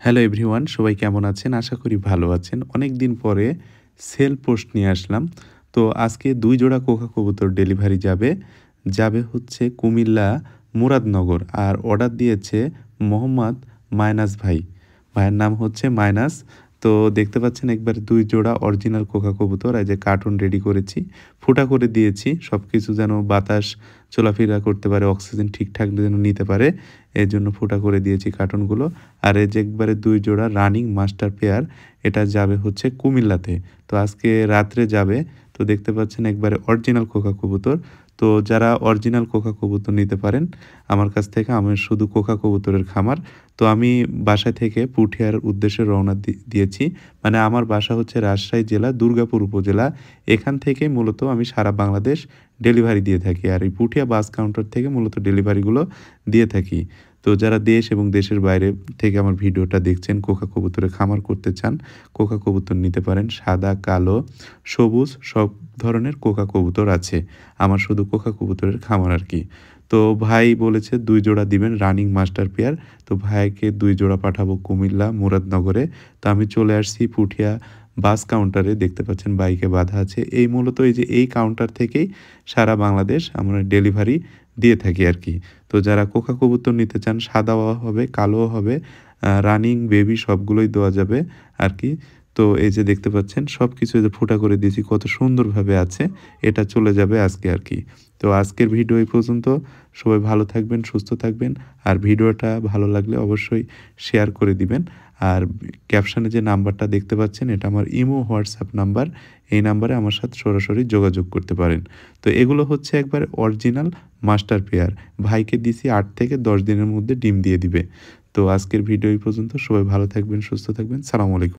Hello everyone, সবাই কেমন আছেন? আশা করি ভালো আছেন। অনেক দিন পরে সেল পোস্ট নিয়ে আসলাম। তো আজকে ২ জোড়া কোকা কবুতর ডেলিভারি যাবে। যাবে হচ্ছে কুমিল্লা মুরাদনগর। আর অর্ডার দিয়েছে মোহাম্মদ মায়নাজ ভাই। ভাইয়ের নাম হচ্ছে মায়নাজ। তো দেখতে পাচ্ছেন একবারে ২ জোড়া অরিজিনাল কোকা কবুতর। এই যে কার্টুন রেডি করেছি। ফুটা করে দিয়েছি। সবকিছু যেন বাতাস চলাফেরা করতে পারে, অক্সিজেন ঠিকঠাক যেন নিতে পারে। এজন্য ফুটা করে দিয়েছি কার্টুনগুলো। আর এই যে একবারে ২ জোড়া রানিং মাস্টার পেয়ার, এটা যাবে হচ্ছে কুমিল্লাতে। তো আজকে রাত্রে যাবে। তো দেখতে পাচ্ছেন একবারে অরিজিনাল কোকা কবুতর। তো যারা অরিজিনাল কোকা কবুতর নিতে পারেন আমার কাছ থেকে, আমার শুধু কোকা কবুতরের খামার। তো আমি বাসা থেকে পুঠিয়ার উদ্দেশ্যে রওনা দিয়েছি। মানে আমার বাসা হচ্ছে রাজশাহী জেলা দুর্গাপুর উপজেলা। এখান থেকে মূলত আমি সারা বাংলাদেশ ডেলিভারি দিয়ে থাকি। আর এই পুঠিয়া বাস কাউন্টার থেকে মূলত ডেলিভারিগুলো দিয়ে থাকি। তো যারা দেশ এবং দেশের বাইরে থেকে আমার ভিডিওটা দেখছেন, কোকা কবুতরের খামার করতে চান, কোকা কবুতর নিতে পারেন। সাদা, কালো, সবুজ সব ধরনের কোকা কবুতর আছে। আমার শুধু কোকা কবুতরের খামার আরকি। তো ভাই বলেছে ২ জোড়া দিবেন রানিং মাস্টার পেয়ার। তো ভাইকে ২ জোড়া পাঠাবো কুমিল্লা মুরাদনগরে। তো আমি চলে আসছি পুঠিয়া বাস কাউন্টারে, দেখতে পাচ্ছেন বাইকে বাঁধা আছে। এই মূলত এই যে এই কাউন্টার থেকেই সারা বাংলাদেশ আমরা ডেলিভারি দিয়ে থাকি আরকি। তো যারা কোকা কবুতর নিতে চান, সাদাও হবে, কালোও হবে, রানিং বেবি সবগুলোই দেওয়া যাবে আরকি। তো এই যে দেখতে পাচ্ছেন সবকিছু এই যে ফোঁটা করে দিয়েছি, কত সুন্দরভাবে আছে। এটা চলে যাবে আজকে আরকি। তো আজকের ভিডিও এই পর্যন্ত। সবাই ভালো থাকবেন, সুস্থ থাকবেন। আর ভিডিওটা ভালো লাগলে অবশ্যই শেয়ার করে দিবেন। আর ক্যাপশনে যে নাম্বারটা দেখতে পাচ্ছেন, এটা আমার ইমো, হোয়াটসঅ্যাপ নাম্বার। এই নাম্বারে আমার সাথে সরাসরি যোগাযোগ করতে পারেন। তো এগুলো হচ্ছে একবারে অরিজিনাল মাস্টার পেয়ার। ভাইকে দিছি ৮ থেকে ১০ দিনের মধ্যে ডিম দিয়ে দিবে। তো আজকের ভিডিও এই পর্যন্ত। সবাই ভালো থাকবেন, সুস্থ থাকবেন। সালামু আলাইকুম।